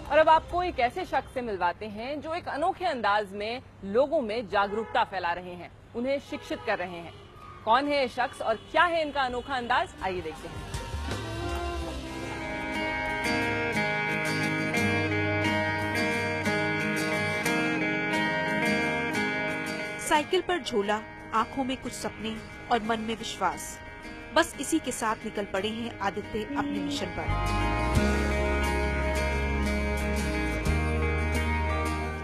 और अब आपको एक ऐसे शख्स से मिलवाते हैं जो एक अनोखे अंदाज में लोगों में जागरूकता फैला रहे हैं, उन्हें शिक्षित कर रहे हैं। कौन है ये शख्स और क्या है इनका अनोखा अंदाज, आइए देखते हैं। साइकिल पर झोला, आंखों में कुछ सपने और मन में विश्वास, बस इसी के साथ निकल पड़े हैं आदित्य अपने मिशन पर।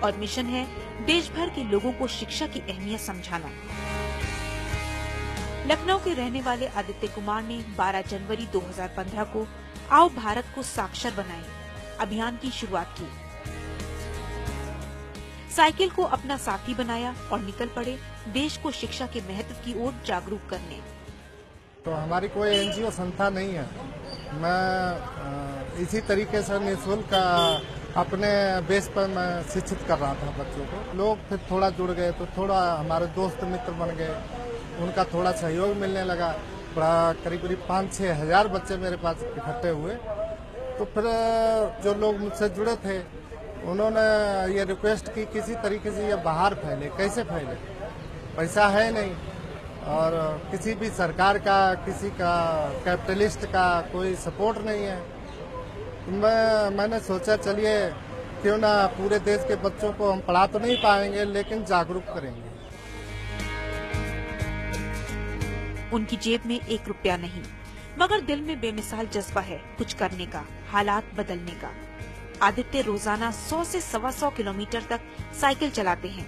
और मिशन है देश भर के लोगों को शिक्षा की अहमियत समझाना। लखनऊ के रहने वाले आदित्य कुमार ने 12 जनवरी 2015 को आओ भारत को साक्षर बनाए अभियान की शुरुआत की। साइकिल को अपना साथी बनाया और निकल पड़े देश को शिक्षा के महत्व की ओर जागरूक करने। तो हमारी कोई एनजीओ संस्था नहीं है। मैं इसी तरीके से निःशुल्क अपने बेस पर मैं शिक्षित कर रहा था बच्चों को। लोग फिर थोड़ा जुड़ गए तो थोड़ा हमारे दोस्त मित्र बन गए, उनका थोड़ा सहयोग मिलने लगा। करीब 5-6 हजार बच्चे मेरे पास इकट्ठे हुए। तो फिर जो लोग मुझसे जुड़े थे उन्होंने ये रिक्वेस्ट की किसी तरीके से ये बाहर फैले। कैसे फैले? पैसा है नहीं और किसी भी सरकार का, किसी का कैपिटलिस्ट का कोई सपोर्ट नहीं है। मैंने सोचा चलिए क्यों ना पूरे देश के बच्चों को हम पढ़ा तो नहीं पाएंगे लेकिन जागरूक करेंगे। उनकी जेब में 1 रुपया नहीं, मगर दिल में बेमिसाल जज्बा है कुछ करने का, हालात बदलने का। आदित्य रोजाना 100 से 125 किलोमीटर तक साइकिल चलाते हैं।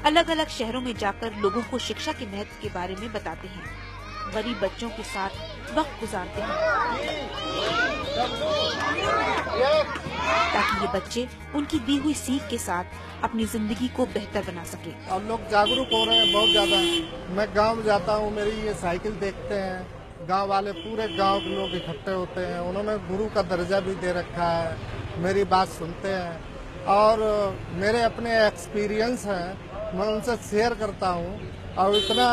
अलग अलग शहरों में जाकर लोगों को शिक्षा के महत्व के बारे में बताते हैं। गरीब बच्चों के साथ वक्त गुजारते हैं ताकि ये बच्चे उनकी दी हुई सीख के साथ अपनी जिंदगी को बेहतर बना सके। अब लोग जागरूक हो रहे हैं बहुत ज्यादा। मैं गांव जाता हूं, मेरी ये साइकिल देखते हैं, गांव वाले पूरे गांव के लोग इकट्ठे होते हैं। उन्होंने गुरु का दर्जा भी दे रखा है, मेरी बात सुनते हैं और मेरे अपने एक्सपीरियंस हैं, मैं उनसे शेयर करता हूं। और इतना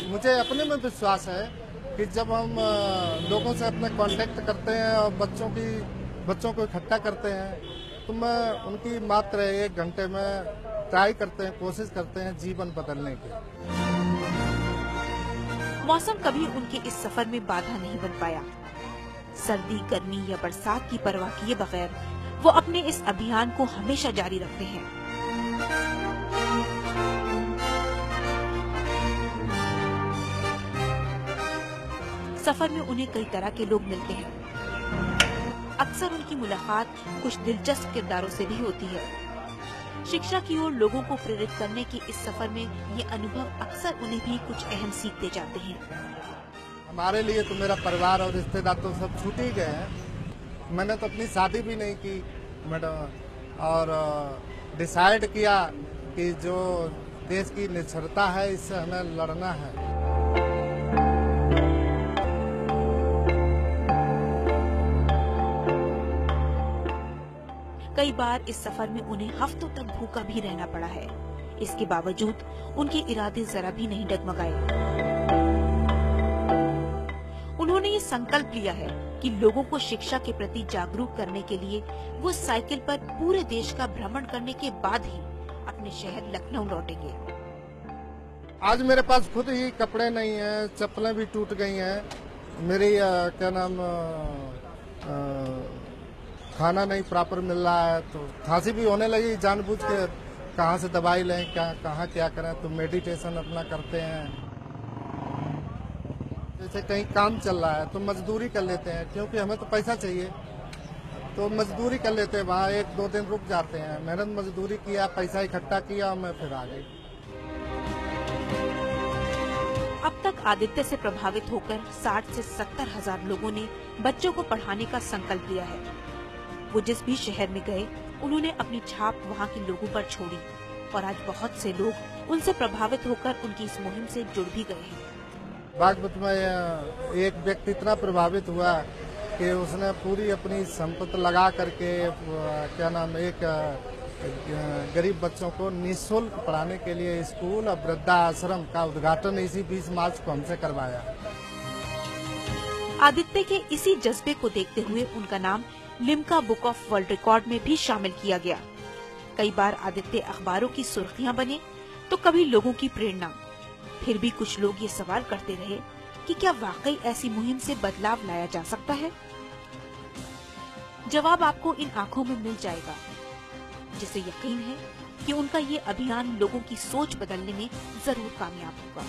मुझे अपने में विश्वास है कि जब हम लोगों से अपने कांटेक्ट करते हैं और बच्चों को इकट्ठा करते हैं तो मैं उनकी मात्र 1 घंटे में ट्राई करते हैं, कोशिश करते हैं जीवन बदलने की। मौसम कभी उनके इस सफर में बाधा नहीं बन पाया। सर्दी, गर्मी या बरसात की परवाह किए बगैर वो अपने इस अभियान को हमेशा जारी रखते हैं। सफर में उन्हें कई तरह के लोग मिलते हैं। अक्सर उनकी मुलाकात कुछ दिलचस्प किरदारों से भी होती है। शिक्षा की ओर लोगों को प्रेरित करने की इस सफर में ये अनुभव अक्सर उन्हें भी कुछ अहम सीख दे जाते हैं। हमारे लिए तो मेरा परिवार और रिश्तेदार तो सब छूट ही गए हैं। मैंने तो अपनी शादी भी नहीं की मैडम, और डिसाइड किया कि जो देश की निरक्षरता है इससे हमें लड़ना है। कई बार इस सफर में उन्हें हफ्तों तक भूखा भी रहना पड़ा है। इसके बावजूद उनके इरादे जरा भी नहीं डगमगाए। उन्होंने ये संकल्प लिया है कि लोगों को शिक्षा के प्रति जागरूक करने के लिए वो साइकिल पर पूरे देश का भ्रमण करने के बाद ही अपने शहर लखनऊ लौटेंगे। आज मेरे पास खुद ही कपड़े नहीं है, चप्पलें भी टूट गई हैं, मेरी क्या नाम खाना नहीं प्रॉपर मिल रहा है, तो खांसी भी होने लगी। जानबूझ के कहाँ से दवाई लें, कहाँ क्या करें, तो मेडिटेशन अपना करते हैं। जैसे कहीं काम चल रहा है तो मजदूरी कर लेते हैं, क्योंकि हमें तो पैसा चाहिए, तो मजदूरी कर लेते हैं। वहाँ 1-2 दिन रुक जाते हैं, मेहनत मजदूरी किया, पैसा इकट्ठा किया और मैं फिर आ गई। अब तक आदित्य से प्रभावित होकर 60 से 70 हजार लोगों ने बच्चों को पढ़ाने का संकल्प लिया है। वो जिस भी शहर में गए उन्होंने अपनी छाप वहाँ के लोगों पर छोड़ी और आज बहुत से लोग उनसे प्रभावित होकर उनकी इस मुहिम से जुड़ भी गए हैं। बागपत में एक व्यक्ति इतना प्रभावित हुआ कि उसने पूरी अपनी संपत्ति लगा करके क्या नाम एक गरीब बच्चों को निःशुल्क पढ़ाने के लिए स्कूल और वृद्धाश्रम का उद्घाटन इसी 20 मार्च को हमसे करवाया। आदित्य के इसी जज्बे को देखते हुए उनका नाम Limca book of world record में भी शामिल किया गया। कई बार आदित्य अखबारों की सुर्खियां बने तो कभी लोगों की प्रेरणा। फिर भी कुछ लोग ये सवाल करते रहे कि क्या वाकई ऐसी मुहिम से बदलाव लाया जा सकता है? जवाब आपको इन आंखों में मिल जाएगा, जिसे यकीन है कि उनका ये अभियान लोगों की सोच बदलने में जरूर कामयाब होगा।